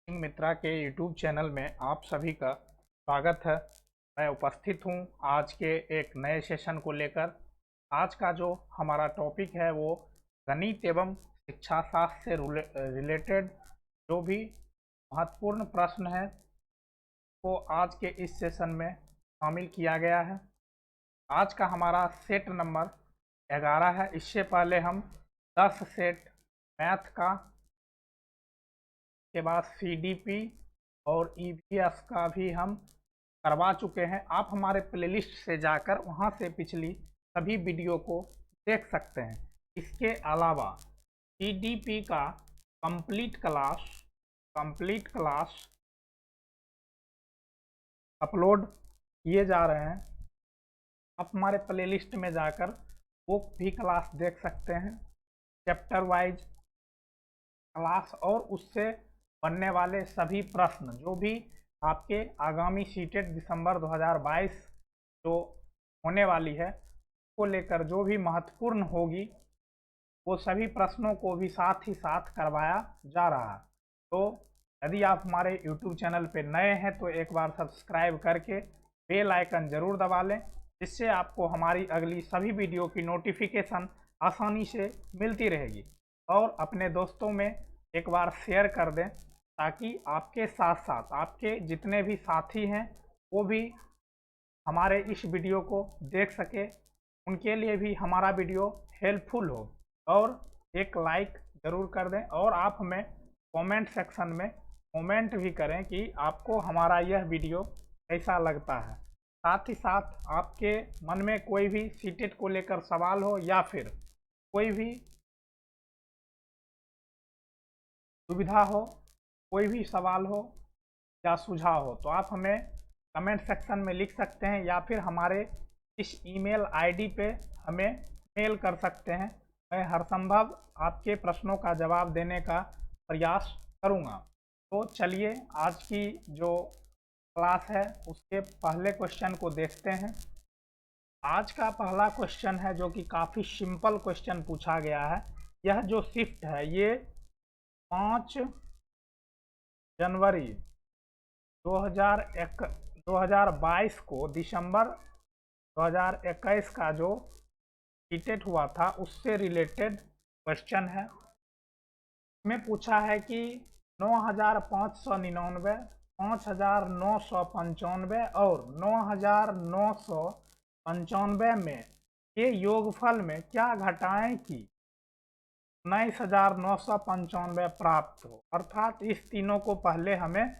सिंह मित्रा के YouTube channel में आप सभी का स्वागत है। मैं उपस्थित हूं आज के एक नए सेशन को लेकर। आज का जो हमारा टॉपिक है वो गणित एवं शिक्षा शास्त्र से रिलेटेड जो भी महत्वपूर्ण प्रश्न है वो आज के इस सेशन में शामिल किया गया है। आज का हमारा सेट नंबर 11 है। इससे पहले हम 10 सेट मैथ का के बाद सीडीपी और ईवीएस का भी हम करवा चुके हैं। आप हमारे प्लेलिस्ट से जाकर वहां से पिछली सभी वीडियो को देख सकते हैं। इसके अलावा सीडीपी का कंप्लीट क्लास अपलोड किए जा रहे हैं। आप हमारे प्लेलिस्ट में जाकर वो भी क्लास देख सकते हैं, चैप्टर वाइज क्लास, और उससे बनने वाले सभी प्रश्न जो भी आपके आगामी सीटेट दिसंबर 2022 जो होने वाली है को लेकर जो भी महत्वपूर्ण होगी वो सभी प्रश्नों को भी साथ ही साथ करवाया जा रहा है। तो यदि आप हमारे YouTube चैनल पे नए हैं तो एक बार सब्सक्राइब करके बेल आइकन ज़रूर दबा लें, जिससे आपको हमारी अगली सभी वीडियो की नोटिफिकेशन आसानी से मिलती रहेगी। और अपने दोस्तों में एक बार शेयर कर दें ताकि आपके साथ साथ आपके जितने भी साथी हैं वो भी हमारे इस वीडियो को देख सके, उनके लिए भी हमारा वीडियो हेल्पफुल हो। और एक लाइक ज़रूर कर दें और आप हमें कमेंट सेक्शन में कमेंट भी करें कि आपको हमारा यह वीडियो कैसा लगता है। साथ ही साथ आपके मन में कोई भी सीटेट को लेकर सवाल हो या फिर कोई भी दुविधा हो, कोई भी सवाल हो या सुझाव हो तो आप हमें कमेंट सेक्शन में लिख सकते हैं या फिर हमारे इस ईमेल आईडी पे हमें मेल कर सकते हैं। मैं हर संभव आपके प्रश्नों का जवाब देने का प्रयास करूंगा। तो चलिए आज की जो क्लास है उसके पहले क्वेश्चन को देखते हैं। आज का पहला क्वेश्चन है जो कि काफ़ी सिंपल क्वेश्चन पूछा गया है। यह जो शिफ्ट है ये 5 जनवरी 2022 को दिसंबर 2021 का जो सीटेट हुआ था उससे रिलेटेड क्वेश्चन है। इसमें पूछा है कि 9599, 5995 और 9995 में के योगफल में क्या घटाएं कि 19,995 प्राप्त हो। अर्थात इस तीनों को पहले हमें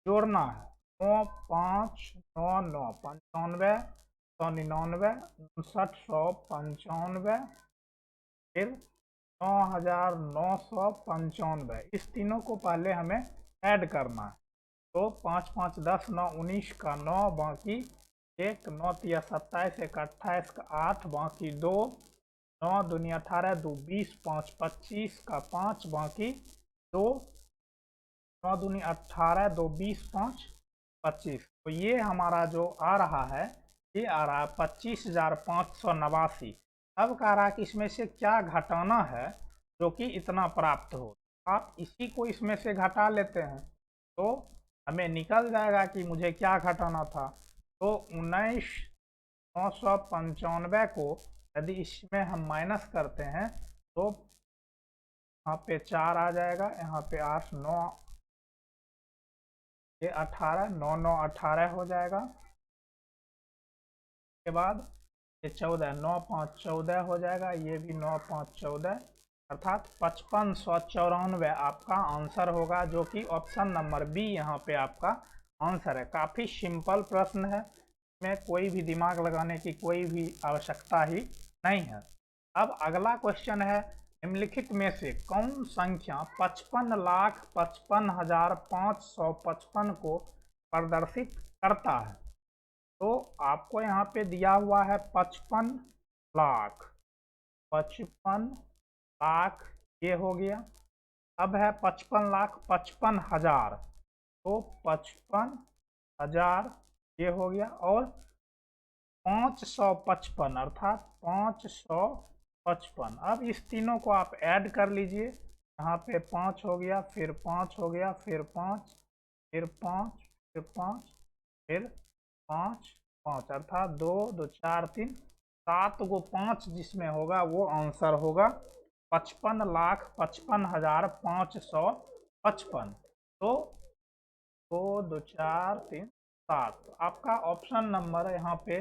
जोड़ना है। 9 5 9 9 95 199 5995 फिर 9,995, इस तीनों को पहले हमें ऐड करना है। तो 5 5 10 9 19 का 9 बाकी 1 9 3 27 1 28 का 8 बाकी 2 9 दूनी 18 2 20 5 25 का 5 बाकी 2 9 दूनी 18 2 20 5 25। तो ये हमारा जो आ रहा है ये आ रहा है 25,589। अब कह रहा है कि इसमें से क्या घटाना है जो कि इतना प्राप्त हो। आप इसी को इसमें से घटा लेते हैं तो हमें निकल जाएगा कि मुझे क्या घटाना था। तो 19,995 को यदि इसमें हम माइनस करते हैं तो यहाँ पे 4 आ जाएगा, यहाँ पे 8 9 ये 18 9 9 18 हो जाएगा। के बाद ये 14 9 5 14 हो जाएगा, ये भी 9 5 14, अर्थात 5594 आपका आंसर होगा, जो कि ऑप्शन नंबर बी यहाँ पे आपका आंसर है। काफ़ी सिंपल प्रश्न है, इसमें कोई भी दिमाग लगाने की कोई भी आवश्यकता ही नहीं है। अब अगला क्वेश्चन है, निम्नलिखित में से कौन संख्या 55,55,555 को प्रदर्शित करता है। तो आपको यहाँ पे दिया हुआ है 55 लाख, 55 लाख ये हो गया। अब है 55 लाख 55 हजार, तो 55 हजार ये हो गया। और 555 अर्थात 555। अब इस तीनों को आप ऐड कर लीजिए यहाँ पे 5 हो गया, फिर 5 हो गया, फिर 5, फिर 5, फिर 5, फिर 5, 5 अर्थात 2 2 4 3 7 गो 5 जिसमें होगा वो आंसर होगा 55,55,555। तो 2 2 4 3 7 आपका ऑप्शन नंबर यहाँ पे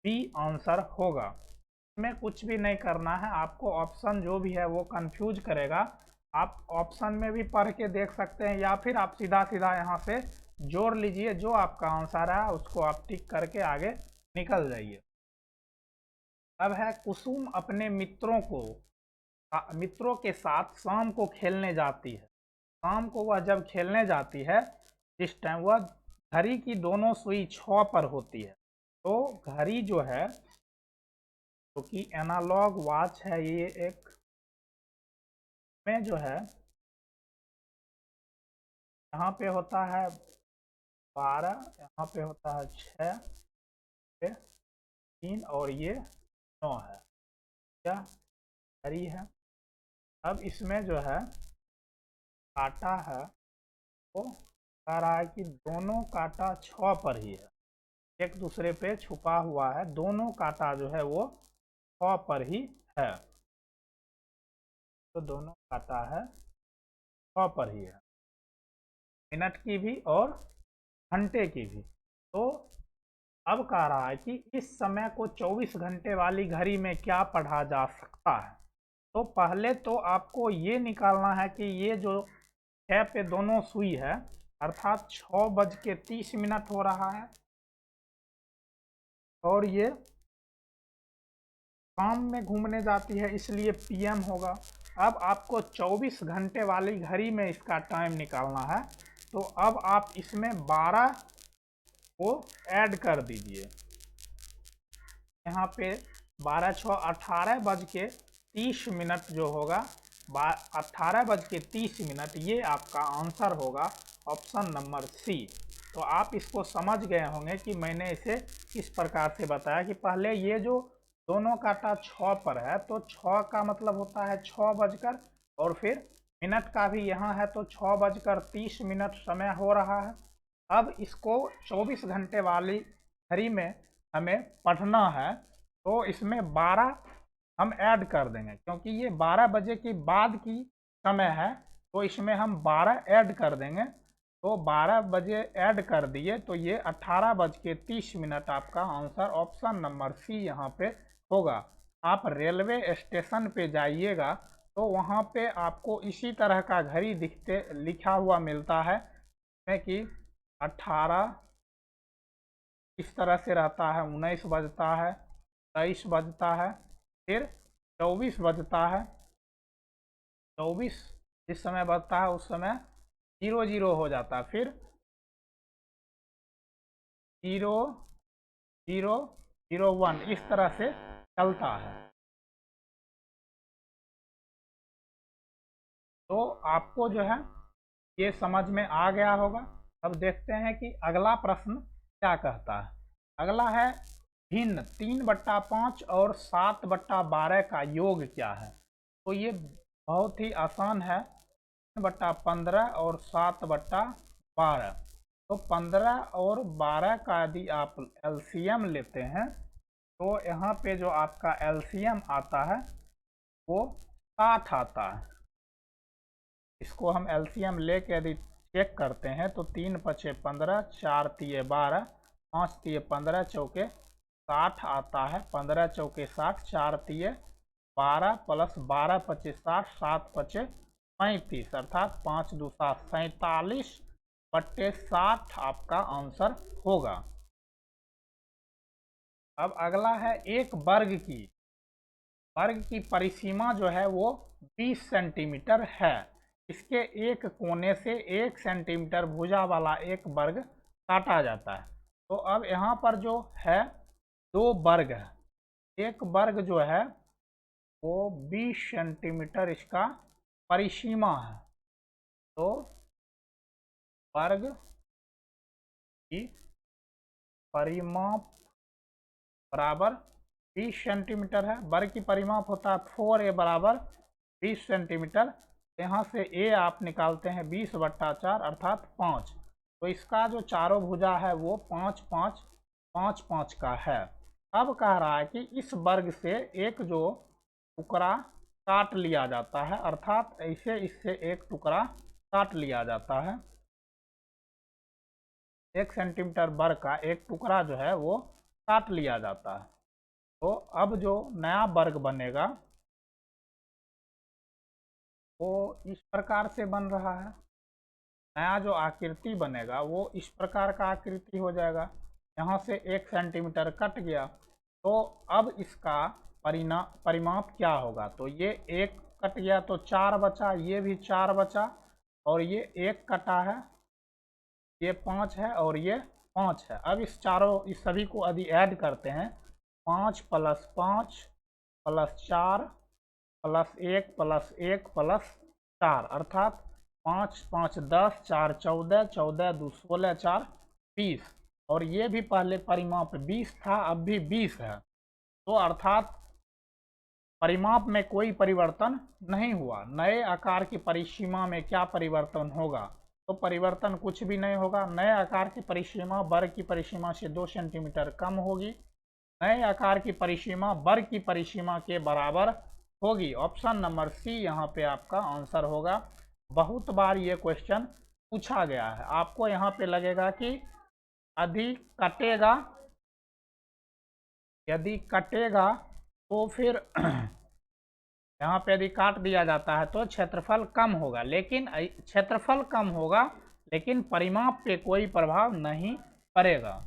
बी आंसर होगा। इसमें कुछ भी नहीं करना है, आपको ऑप्शन जो भी है वो कंफ्यूज करेगा। आप ऑप्शन में भी पढ़ के देख सकते हैं या फिर आप सीधा सीधा यहाँ से जोड़ लीजिए, जो आपका आंसर है उसको आप टिक करके आगे निकल जाइए। अब है कुसुम अपने मित्रों के साथ शाम को खेलने जाती है। शाम को वह जब खेलने जाती है, जिस टाइम वह घड़ी की दोनों सुई 6 पर होती है। तो घड़ी जो है, तो कि एनालॉग वॉच है ये एक, में जो है यहाँ पे होता है 12, यहाँ पे होता है 6, 3 और ये 9 है। क्या घड़ी है। अब इसमें जो है काटा है, वो कह रहा है कि दोनों काटा 6 पर ही है, एक दूसरे पे छुपा हुआ है, दोनों काटा जो है वो 6 पर ही है। तो दोनों काटा है 6 पर ही है, मिनट की भी और घंटे की भी। तो अब कह रहा है कि इस समय को 24 घंटे वाली घड़ी में क्या पढ़ा जा सकता है। तो पहले तो आपको ये निकालना है कि ये जो 6 पे दोनों सुई है, अर्थात 6:30 हो रहा है, और ये शाम में घूमने जाती है इसलिए पीएम होगा। अब आपको 24 घंटे वाली घड़ी में इसका टाइम निकालना है। तो अब आप इसमें 12 को ऐड कर दीजिए। यहाँ पे 12 6 18:30 जो होगा, 18:30, ये आपका आंसर होगा ऑप्शन नंबर सी। तो आप इसको समझ गए होंगे कि मैंने इसे किस प्रकार से बताया कि पहले ये जो दोनों काटा 6 पर है, तो 6 का मतलब होता है 6 बजकर, और फिर मिनट का भी यहाँ है तो 6:30 समय हो रहा है। अब इसको 24 घंटे वाली घड़ी में हमें पढ़ना है, तो इसमें 12 हम ऐड कर देंगे, क्योंकि ये 12 बजे के बाद की समय है, तो इसमें हम 12 ऐड कर देंगे। तो 12 बजे ऐड कर दिए तो ये 18:30 आपका आंसर ऑप्शन नंबर सी यहाँ पे होगा। आप रेलवे स्टेशन पे जाइएगा तो वहाँ पे आपको इसी तरह का घड़ी लिखा हुआ मिलता है, कि 18 इस तरह से रहता है, 19 बजता है, 23 बजता है, फिर 24 बजता है। 24 जिस समय बजता है उस समय 00 हो जाता है, फिर 0 0 0 1 इस तरह से चलता है। तो आपको जो है ये समझ में आ गया होगा। अब देखते हैं कि अगला प्रश्न क्या कहता है। अगला है भिन्न 3/5 और 7/12 का योग क्या है। तो ये बहुत ही आसान है, 3/15 और 7/12। तो 15 और 12 का यदि आप एलसीएम लेते हैं, तो यहाँ पे जो आपका एलसीएम आता है वो 60 आता है। इसको हम एलसीएम लेके यदि चेक करते हैं तो 3 × 5 = 15, 4 × 3 = 12, 5 × 3 = 15, चौके 60 आता है। 15 चौके 60, 4 × 3 = 12 प्लस 12 × 5 = 60, 7 × 5 = 35, अर्थात 5 × 2 = 7, 47/60 आपका आंसर होगा। अब अगला है एक वर्ग की परिसीमा जो है वो 20 सेंटीमीटर है। इसके एक कोने से 1 सेंटीमीटर भुजा वाला एक वर्ग काटा जाता है। तो अब यहाँ पर जो है 2 वर्ग है, एक वर्ग जो है वो 20 सेंटीमीटर इसका परिसीमा है। तो वर्ग की परिमाप बराबर 20 सेंटीमीटर है। वर्ग की परिमाप होता है 4a बराबर 20 सेंटीमीटर। यहाँ से ए आप निकालते हैं 20/4 अर्थात 5। तो इसका जो चारों भुजा है वो 5 5 5 5 का है। अब कह रहा है कि इस वर्ग से एक जो टुकड़ा काट लिया जाता है, अर्थात ऐसे इससे एक टुकड़ा काट लिया जाता है। 1 सेंटीमीटर वर्ग का एक टुकड़ा जो है वो काट लिया जाता है। तो अब जो नया वर्ग बनेगा वो इस प्रकार से बन रहा है। नया जो आकृति बनेगा वो इस प्रकार का आकृति हो जाएगा। यहाँ से 1 सेंटीमीटर कट गया, तो अब इसका परिमाप क्या होगा? तो ये 1 कट गया तो 4 बचा, ये भी 4 बचा, और ये 1 कटा है, ये 5 है और ये 5 है। अब इस सभी को यदि ऐड करते हैं, 5 + 5 + 4 + 1 + 1 + 4 अर्थात 5 5 10, 4 14, 14 2 16, 4 20, और ये भी पहले परिमाप 20 था, अब भी 20 है। तो अर्थात परिमाप में कोई परिवर्तन नहीं हुआ। नए आकार की परिसीमा में क्या परिवर्तन होगा? तो परिवर्तन कुछ भी नहीं होगा। नए आकार की परिसीमा वर्ग की परिसीमा से 2 सेंटीमीटर कम होगी। नए आकार की परिसीमा वर्ग की परिसीमा के बराबर होगी। ऑप्शन नंबर सी यहाँ पे आपका आंसर होगा। बहुत बार ये क्वेश्चन पूछा गया है। आपको यहाँ पे लगेगा कि यदि कटेगा तो फिर यहाँ पे यदि काट दिया जाता है तो क्षेत्रफल कम होगा, लेकिन क्षेत्रफल कम होगा लेकिन परिमाप पे कोई प्रभाव नहीं पड़ेगा।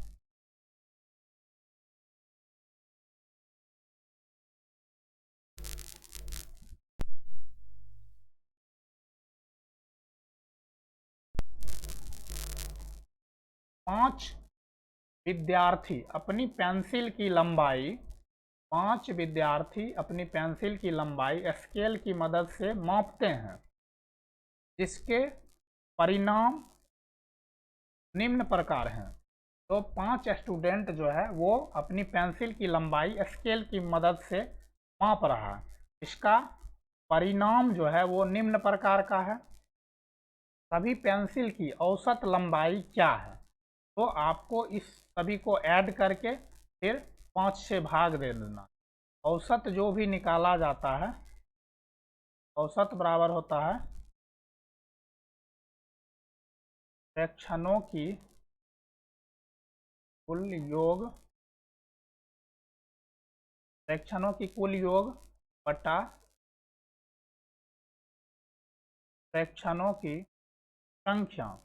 पांच विद्यार्थी अपनी पेंसिल की लंबाई स्केल की मदद से मापते हैं, जिसके परिणाम निम्न प्रकार हैं। तो 5 स्टूडेंट जो है वो अपनी पेंसिल की लंबाई स्केल की मदद से माप रहा है। इसका परिणाम जो है वो निम्न प्रकार का है। सभी पेंसिल की औसत लंबाई क्या है? तो आपको इस सभी को ऐड करके फिर 5 से भाग दे देना। औसत जो भी निकाला जाता है, औसत बराबर होता है फ्रैक्शनों की कुल योग बटा फ्रैक्शनों की संख्या।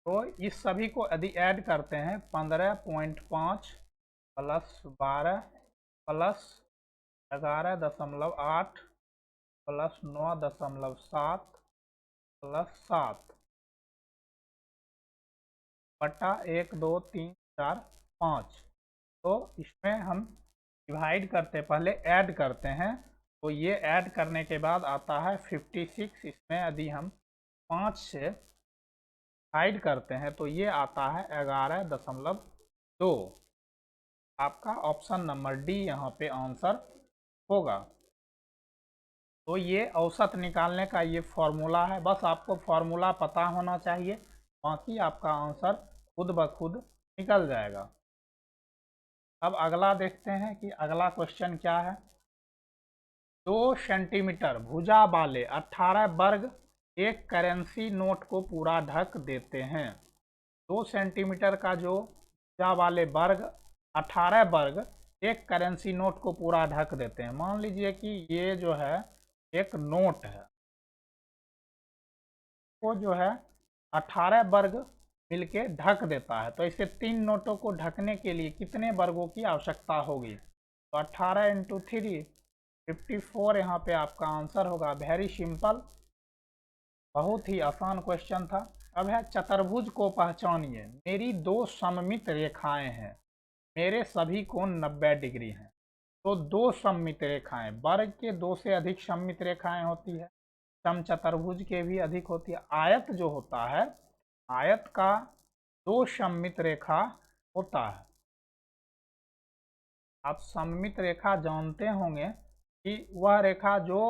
तो इस सभी को यदि ऐड करते हैं 15.5 + 12 + 11.8 + 9.7 + 7 बटा 1 2 3 4 5। तो इसमें हम डिवाइड करते पहले ऐड करते हैं, तो ये ऐड करने के बाद आता है 56। इसमें यदि हम 5 से डिवाइड करते हैं तो ये आता है 11.2। आपका ऑप्शन नंबर डी यहाँ पे आंसर होगा। तो ये औसत निकालने का ये फॉर्मूला है। बस आपको फॉर्मूला पता होना चाहिए, बाकी आपका आंसर खुद ब खुद निकल जाएगा। अब अगला देखते हैं कि अगला क्वेश्चन क्या है। 2 सेंटीमीटर भुजा वाले 18 वर्ग एक करेंसी नोट को पूरा ढक देते हैं। 2 सेंटीमीटर का जो भुजा वाले वर्ग 18 वर्ग एक करेंसी नोट को पूरा ढक देते हैं। मान लीजिए कि ये जो है एक नोट है, वो जो है 18 वर्ग मिलके ढक देता है। तो इसे 3 नोटों को ढकने के लिए कितने वर्गों की आवश्यकता होगी? तो 18 × 3 54 यहाँ पे आपका आंसर होगा। वेरी सिंपल, बहुत ही आसान क्वेश्चन था। अब है चतुर्भुज को पहचानिए। मेरी 2 सममित रेखाएं हैं, मेरे सभी कोण 90 डिग्री हैं। तो 2 सममित रेखाएं, वर्ग के 2 से अधिक सममित रेखाएं होती है, समचतुर्भुज के भी अधिक होती है। आयत जो होता है, आयत का 2 सममित रेखा होता है। आप सममित रेखा जानते होंगे, कि वह रेखा जो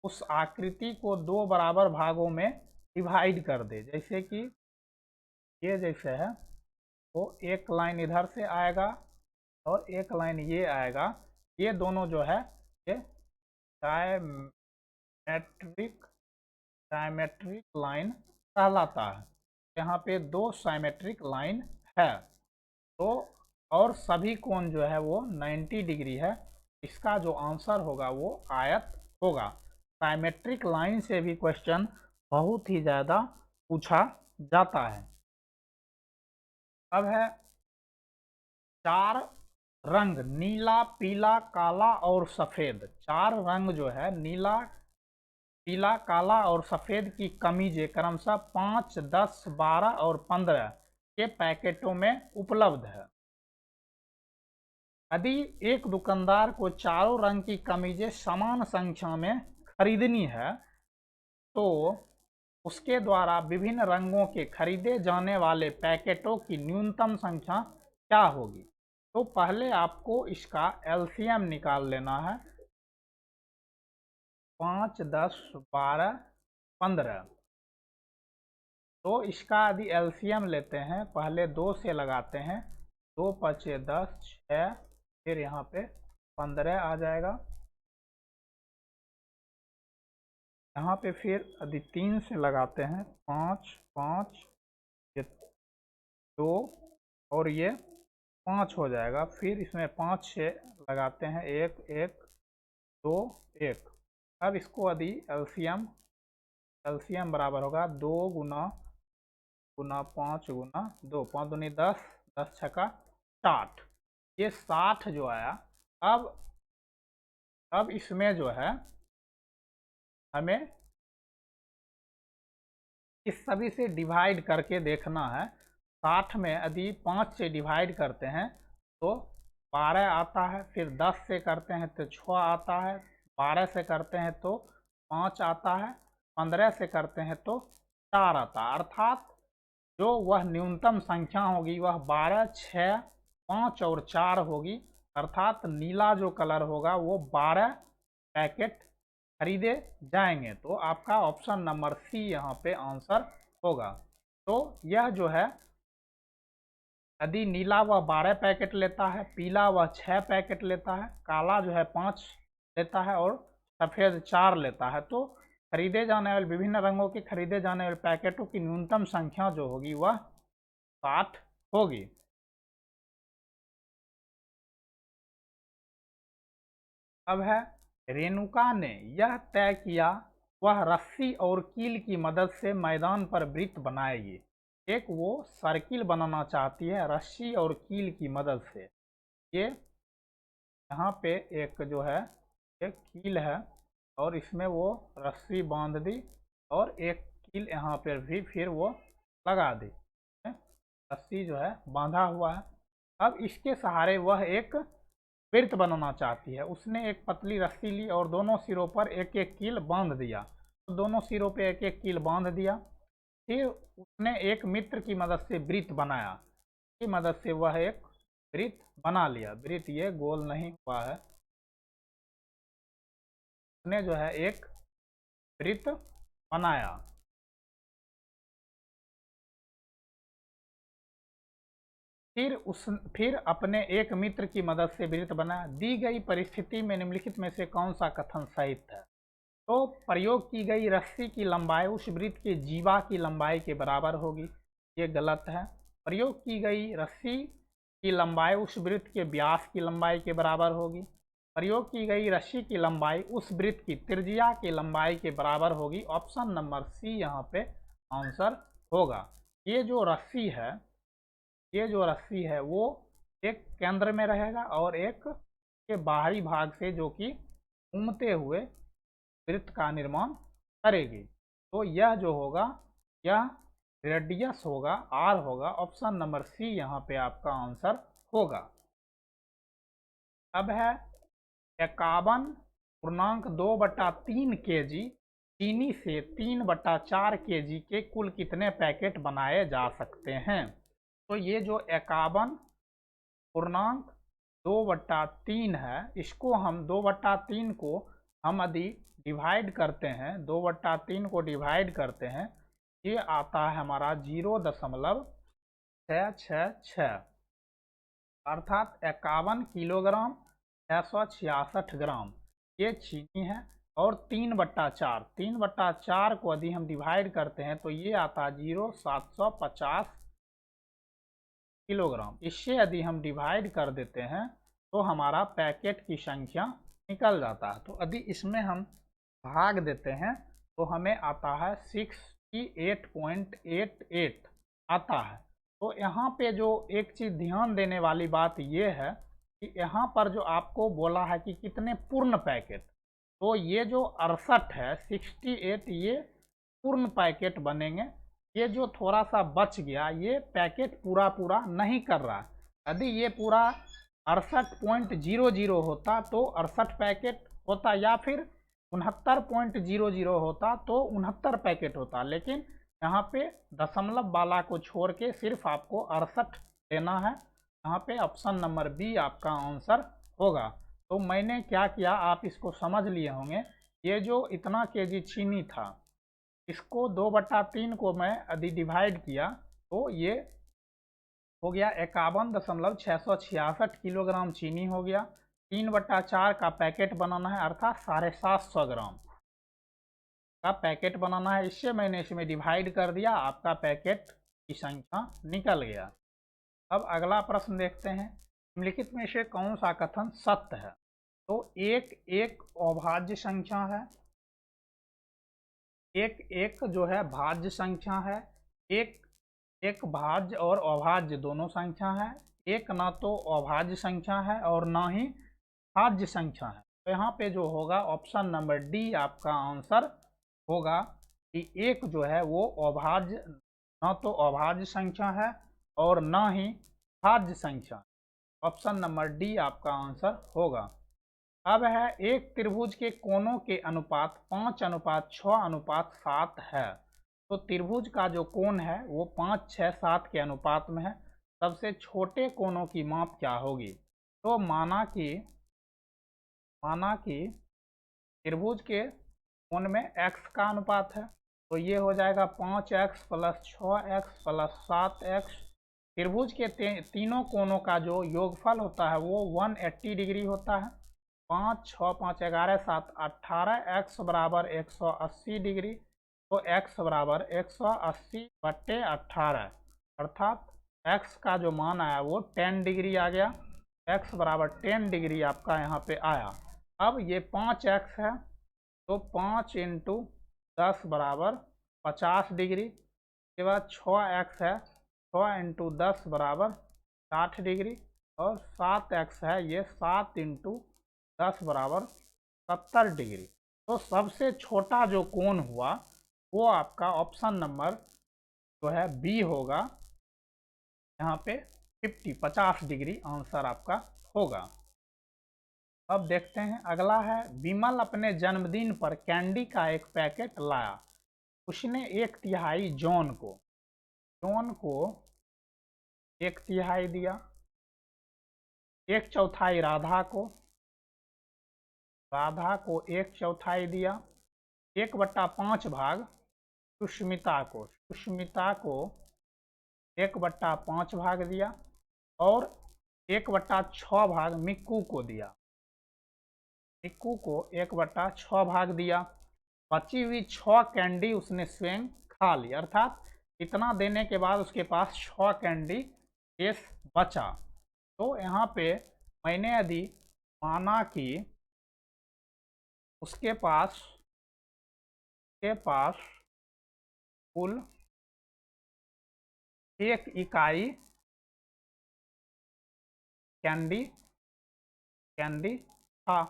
उस आकृति को दो बराबर भागों में डिवाइड कर दे। जैसे कि ये जैसे है, तो एक लाइन इधर से आएगा और एक लाइन ये आएगा। ये दोनों जो है ये साइमेट्रिक लाइन कहलाता है। यहाँ पे दो साइमेट्रिक लाइन है, तो और सभी कोण जो है वो 90 डिग्री है। इसका जो आंसर होगा वो आयत होगा। साइमेट्रिक लाइन से भी क्वेश्चन बहुत ही ज़्यादा पूछा जाता है। अब है चार रंग, नीला, पीला, काला और सफ़ेद। चार रंग जो है नीला, पीला, काला और सफ़ेद की कमीजें क्रमशः 5, 10, 12 और 15 के पैकेटों में उपलब्ध है। यदि एक दुकानदार को चारों रंग की कमीजें समान संख्या में खरीदनी है तो उसके द्वारा विभिन्न रंगों के खरीदे जाने वाले पैकेटों की न्यूनतम संख्या क्या होगी? तो पहले आपको इसका एलसीएम निकाल लेना है। 5, 10, 12, 15। तो इसका यदि एलसीएम लेते हैं, पहले 2 से लगाते हैं, 2 पचे 10, 6, फिर यहाँ पे 15 आ जाएगा। यहाँ पे फिर यदि 3 से लगाते हैं, 5, 5, ये 2 और ये 5 हो जाएगा। फिर इसमें 5 से लगाते हैं, 1, 1, 2, 1। अब इसको यदि एलसीएम बराबर होगा 2 गुना 5 गुना 2, 5 दूनी 10, 10 छक्का 60। ये 60 जो आया। अब इसमें जो है हमें इस सभी से डिवाइड करके देखना है। 60 में यदि 5 से डिवाइड करते हैं तो 12 आता है, फिर 10 से करते हैं तो 6 आता है, 12 से करते हैं तो 5 आता है, 15 से करते हैं तो 4 आता है। अर्थात जो वह न्यूनतम संख्या होगी वह 12, 6, 5 और 4 होगी। अर्थात नीला जो कलर होगा वो 12 पैकेट खरीदे जाएंगे। तो आपका ऑप्शन नंबर सी यहाँ पे आंसर होगा। तो यह जो है यदि नीला वह 12 पैकेट लेता है, पीला वह 6 पैकेट लेता है, काला जो है 5 लेता है और सफ़ेद 4 लेता है, तो खरीदे जाने वाले विभिन्न रंगों के खरीदे जाने वाले पैकेटों की न्यूनतम संख्या जो होगी वह 60 होगी। अब है रेणुका ने यह तय किया वह रस्सी और कील की मदद से मैदान पर वृत्त बनाएगी। एक वो सर्किल बनाना चाहती है रस्सी और कील की मदद से। ये यहाँ पे एक जो है एक कील है और इसमें वो रस्सी बांध दी और एक कील यहाँ पर भी फिर वो लगा दी। रस्सी जो है बांधा हुआ है। अब इसके सहारे वह एक वृत्त बनाना चाहती है। उसने एक पतली रस्सी ली और दोनों सिरों पर एक एक कील बांध दिया। तो दोनों सिरों पे एक एक कील बांध दिया। फिर उसने एक मित्र की मदद से वृत्त बनाया। की मदद से वह एक वृत्त बना लिया। वृत्त ये गोल नहीं हुआ है। उसने जो है एक वृत्त बनाया। फिर अपने एक मित्र की मदद से वृत्त बनाया। दी गई परिस्थिति में निम्नलिखित में से कौन सा कथन सही है? तो प्रयोग की गई रस्सी की लंबाई उस वृत्त के जीवा की लंबाई के बराबर होगी। ये गलत है। प्रयोग की गई रस्सी की लंबाई उस वृत्त के व्यास की लंबाई के बराबर होगी। प्रयोग की गई रस्सी की लंबाई उस वृत्त की त्रिज्या की लंबाई के बराबर होगी। ऑप्शन नंबर सी यहाँ पे आंसर होगा। ये जो रस्सी है वो एक केंद्र में रहेगा और एक के बाहरी भाग से जो कि घूमते हुए वृत्त का निर्माण करेगी। तो यह जो होगा यह रेडियस होगा, आर होगा। ऑप्शन नंबर सी यहाँ पे आपका आंसर होगा। अब है 51.2/3 kg चीनी से 3/4 kg के कुल कितने पैकेट बनाए जा सकते हैं? तो ये जो 51.2 2/3 है, इसको हम 2/3 को हम यदि डिवाइड करते हैं, 2/3 को डिवाइड करते हैं, ये आता है हमारा 0.666, अर्थात 51 किलोग्राम 666 ग्राम ये चीनी है। और 3/4 को यदि हम डिवाइड करते हैं तो ये आता है 0.750 किलोग्राम। इससे यदि हम डिवाइड कर देते हैं तो हमारा पैकेट की संख्या निकल जाता है। तो यदि इसमें हम भाग देते हैं तो हमें आता है 68.88 आता है। तो यहाँ पे जो एक चीज़ ध्यान देने वाली बात ये है कि यहाँ पर जो आपको बोला है कि कितने पूर्ण पैकेट, तो ये जो 68 है 68 ये पूर्ण पैकेट बनेंगे। ये जो थोड़ा सा बच गया ये पैकेट पूरा नहीं कर रहा है। यदि ये पूरा 68.00 होता तो 68 पैकेट होता, या फिर 69.00 होता तो 69 पैकेट होता। लेकिन यहाँ पे दशमलव वाला को छोड़ के सिर्फ आपको 68 देना है। यहाँ पे ऑप्शन नंबर बी आपका आंसर होगा। तो मैंने क्या किया आप इसको समझ लिए होंगे। ये जो इतना केजी चीनी था इसको 2/3 को मैं यदि डिवाइड किया तो ये हो गया 51.666 किलोग्राम चीनी हो गया। 3/4 का पैकेट बनाना है, अर्थात 750 ग्राम का पैकेट बनाना है। इससे मैंने इसमें डिवाइड कर दिया, आपका पैकेट की संख्या निकल गया। अब अगला प्रश्न देखते हैं, निम्नलिखित में से कौन सा कथन सत्य है। तो एक अभाज्य संख्या है, एक जो है भाज्य संख्या है, एक भाज्य और अभाज्य दोनों संख्या है, एक ना तो अभाज्य संख्या है और ना ही भाज्य संख्या है। तो यहाँ पे जो होगा ऑप्शन नंबर डी आपका आंसर होगा कि एक जो है वो अभाज्य, ना तो अभाज्य संख्या है और ना ही भाज्य संख्या। ऑप्शन नंबर डी आपका आंसर होगा। अब है एक त्रिभुज के कोणों के अनुपात 5:6:7 है। तो त्रिभुज का जो कोण है वो 5, 6, 7 के अनुपात में है। सबसे छोटे कोणों की माप क्या होगी। तो माना कि त्रिभुज के कोण में x का अनुपात है, तो ये हो जाएगा 5x + 6x + 7x। त्रिभुज के तीनों कोणों का जो योगफल होता है वो 180 डिग्री होता है। 5, 6, 5, 11, 7, 18, x बराबर 180 डिग्री। तो x बराबर 180/18, अर्थात x का जो मान आया वो 10 डिग्री आ गया। x बराबर 10 डिग्री आपका यहाँ पे आया। अब ये 5x है तो 5 × 10 बराबर 50 डिग्री। उसके बाद 6x है, 6 × 10 बराबर 60 डिग्री। और 7x है, ये 7 × 10 बराबर 70 डिग्री। तो सबसे छोटा जो कोण हुआ वो आपका ऑप्शन नंबर जो है बी होगा। यहाँ पे 50 डिग्री आंसर आपका होगा। अब देखते हैं अगला है, विमल अपने जन्मदिन पर कैंडी का एक पैकेट लाया। उसने 1/3 जॉन को 1/3 दिया, 1/4 राधा को 1/4 दिया, 1/5 भाग सुष्मिता को 1/5 भाग दिया, और 1/6 भाग मिक्कू को दिया। मिक्कू को 1/6 भाग दिया। बची हुई 6 कैंडी उसने स्वयं खा ली, अर्थात इतना देने के बाद उसके पास 6 कैंडी शेष बचा। तो यहाँ पे मैंने यदि माना कि उसके पास कुल 1 इकाई कैंडी था,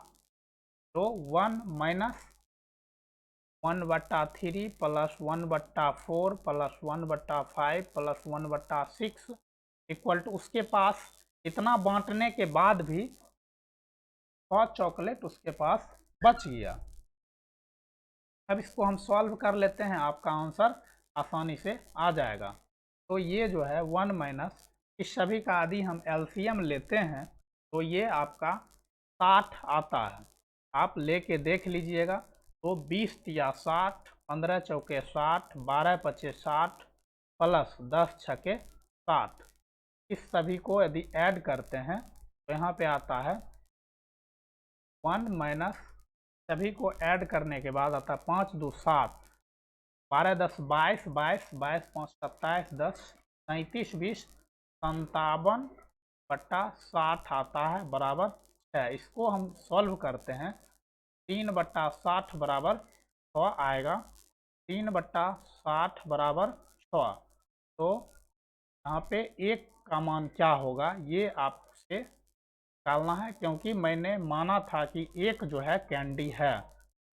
तो 1 - 1/3 + 1/4 + 1/5 + 1/6 इक्वल टू, उसके पास इतना बांटने के बाद भी 6 चॉकलेट उसके पास बच गया। अब इसको हम सॉल्व कर लेते हैं, आपका आंसर आसानी से आ जाएगा। तो ये जो है 1 - इस सभी का यदि हम एलसीएम लेते हैं तो ये आपका 60 आता है। आप लेके देख लीजिएगा। तो 20 तिया 60, 15 चौके 60, 12 पचे 60 प्लस 10 छके 60। इस सभी को यदि ऐड करते हैं तो यहाँ पे आता है 1 माइनस, सभी को ऐड करने के बाद आता है 5 2 7, 12 10 22, 22 22 5 27, 10 37 20 57 बट्टा 60 आता है बराबर 6। इसको हम सॉल्व करते हैं। 3 बट्टा 60 बराबर 6 आएगा। 3 बट्टा 60 बराबर 6। तो यहाँ पे एक का मान क्या होगा ये आपसे निकालना है, क्योंकि मैंने माना था कि एक जो है कैंडी है।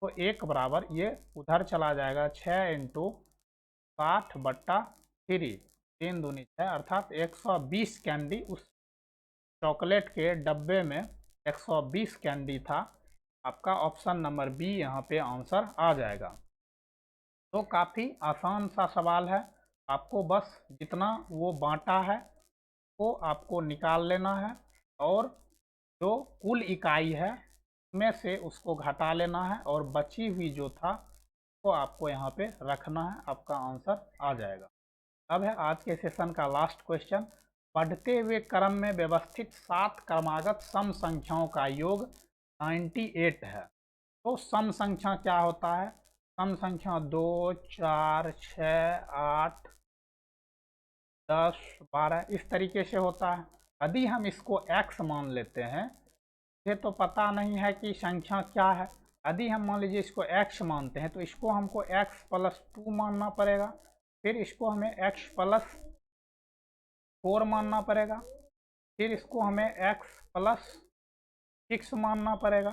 तो एक बराबर ये उधर चला जाएगा 6 इंटू 60 बट्टा 3, 3 दूनी 6, अर्थात 120 कैंडी उस चॉकलेट के डब्बे में 120 कैंडी था। आपका ऑप्शन नंबर बी यहाँ पे आंसर आ जाएगा। तो काफ़ी आसान सा सवाल है। आपको बस जितना वो बांटा है वो आपको निकाल लेना है और जो कुल इकाई है उसमें से उसको घटा लेना है और बची हुई जो था वो आपको यहाँ पे रखना है। आपका आंसर आ जाएगा। अब है आज के सेशन का लास्ट क्वेश्चन। बढ़ते हुए क्रम में व्यवस्थित 7 क्रमागत सम संख्याओं का योग 98 है। तो सम संख्या क्या होता है? सम संख्या 2 4 6 8 10 12 इस तरीके से होता है। यदि हम इसको x मान लेते हैं, ये तो पता नहीं है कि संख्या क्या है। यदि हम मान लीजिए इसको x मानते हैं तो इसको हमको x प्लस 2 मानना पड़ेगा, फिर इसको हमें x प्लस 4 मानना पड़ेगा, फिर इसको हमें x प्लस 6 मानना पड़ेगा।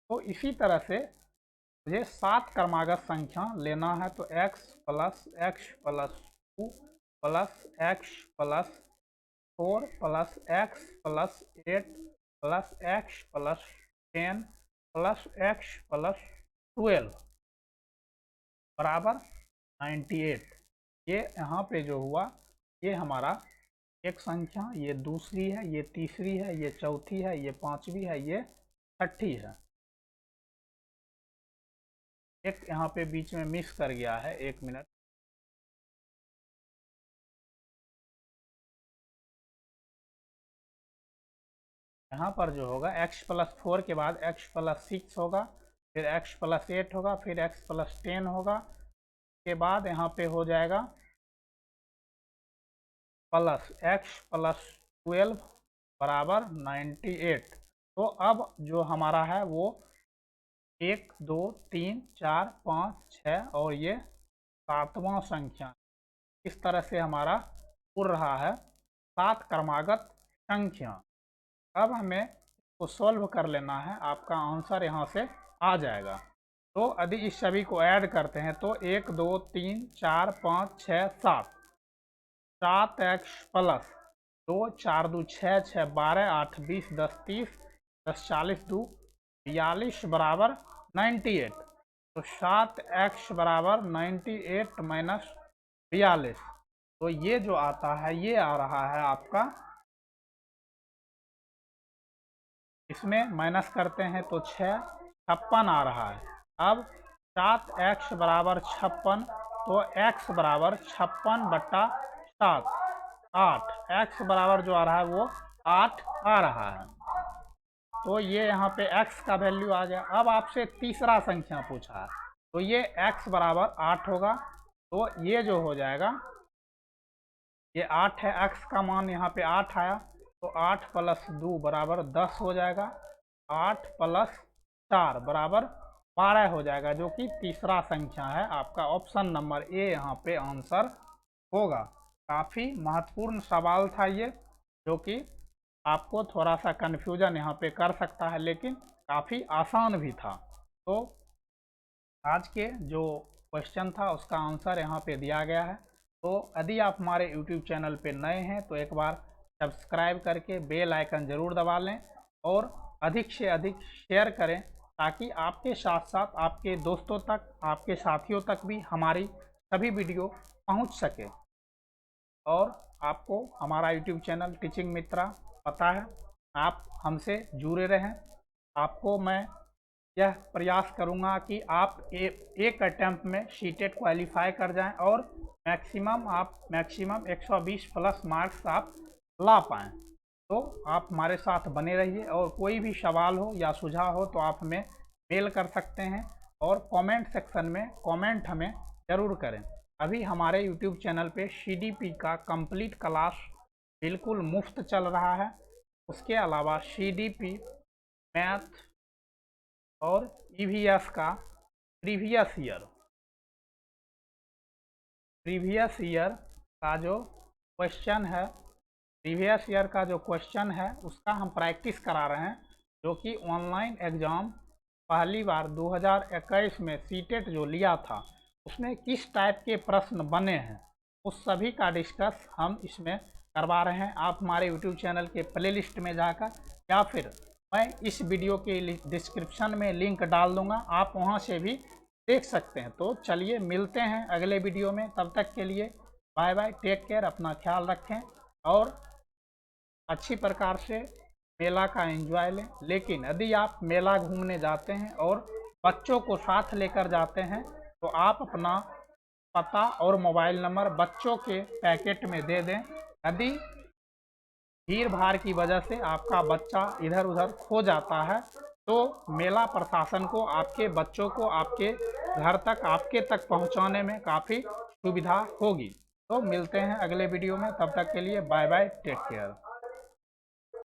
तो इसी तरह से मुझे 7 क्रमागत संख्या लेना है। तो x plus 2 plus x plus 4 plus x plus 8 plus x plus 10 plus x plus 12 बराबर 98। ये यहाँ पे जो हुआ ये हमारा एक संख्या, ये दूसरी है, ये तीसरी है, ये चौथी है, ये पांचवी है, ये छठी है। एक यहाँ पे बीच में मिस कर गया है, 1 मिनट। यहाँ पर जो होगा x प्लस 4 के बाद x प्लस 6 होगा, फिर x प्लस 8 होगा, फिर x प्लस 10 होगा, के बाद यहाँ पे हो जाएगा प्लस x प्लस 12 बराबर 98। तो अब जो हमारा है वो 1 2 3 4 5 6 और ये 7वां संख्या। इस तरह से हमारा उड़ रहा है 7 क्रमागत संख्या। अब हमें इसको सॉल्व कर लेना है। आपका आंसर यहाँ से आ जाएगा। तो यदि इस सभी को ऐड करते हैं तो 1 2 3 4 5 6 7, 7x प्लस 2 4 2 6 6 12 8 20 10 30 10 40 2 42 बराबर 98। तो 7x बराबर 98 माइनस 42। तो ये जो आता है ये आ रहा है आपका, इसमें माइनस करते हैं तो 6 56 आ रहा है। अब 7x बराबर 56, तो x बराबर 56 बट्टा 7 8, x बराबर जो आ रहा है वो 8 आ रहा है। तो ये यहाँ पे x का वैल्यू आ गया। अब आपसे तीसरा संख्या पूछा है तो ये x बराबर 8 होगा। तो ये जो हो जाएगा ये 8 है, x का मान यहाँ पे 8 आया। तो 8 प्लस 2 बराबर 10 हो जाएगा, 8 प्लस 4 बराबर 12 हो जाएगा, जो कि तीसरा संख्या है। आपका ऑप्शन नंबर ए यहाँ पे आंसर होगा। काफ़ी महत्वपूर्ण सवाल था ये, जो कि आपको थोड़ा सा कन्फ्यूजन यहाँ पे कर सकता है, लेकिन काफ़ी आसान भी था। तो आज के जो क्वेश्चन था उसका आंसर यहाँ पे दिया गया है। तो यदि आप हमारे YouTube चैनल पे नए हैं तो एक बार सब्सक्राइब करके बेल आइकन ज़रूर दबा लें और अधिक से अधिक शेयर करें, ताकि आपके साथ साथ आपके दोस्तों तक, आपके साथियों तक भी हमारी सभी वीडियो पहुंच सके। और आपको हमारा YouTube चैनल टीचिंग मित्रा पता है, आप हमसे जुड़े रहें। आपको मैं यह प्रयास करूंगा कि आप एक अटेम्प्ट में सीटेट क्वालिफाई कर जाएं और मैक्सिमम 120 प्लस मार्क्स आप ला पाएँ। तो आप हमारे साथ बने रहिए और कोई भी सवाल हो या सुझाव हो तो आप हमें मेल कर सकते हैं और कमेंट सेक्शन में कमेंट हमें ज़रूर करें। अभी हमारे यूट्यूब चैनल पे CDP का कंप्लीट क्लास बिल्कुल मुफ्त चल रहा है। उसके अलावा CDP मैथ और EVS का प्रीवियस ईयर का जो क्वेश्चन है उसका हम प्रैक्टिस करा रहे हैं, जो कि ऑनलाइन एग्ज़ाम पहली बार 2021 में सीटेट जो लिया था उसमें किस टाइप के प्रश्न बने हैं उस सभी का डिस्कस हम इसमें करवा रहे हैं। आप हमारे यूट्यूब चैनल के प्लेलिस्ट में जाकर या फिर मैं इस वीडियो के डिस्क्रिप्शन में लिंक डाल दूंगा, आप वहां से भी देख सकते हैं। तो चलिए मिलते हैं अगले वीडियो में, तब तक के लिए बाय बाय, टेक केयर, अपना ख्याल रखें और अच्छी प्रकार से मेला का एंजॉय लें। लेकिन यदि आप मेला घूमने जाते हैं और बच्चों को साथ लेकर जाते हैं तो आप अपना पता और मोबाइल नंबर बच्चों के पैकेट में दे दें। यदि भीड़ भाड़ की वजह से आपका बच्चा इधर उधर खो जाता है तो मेला प्रशासन को आपके बच्चों को आपके घर तक आपके तक पहुंचाने में काफ़ी सुविधा होगी। तो मिलते हैं अगले वीडियो में, तब तक के लिए बाय बाय, टेक केयर।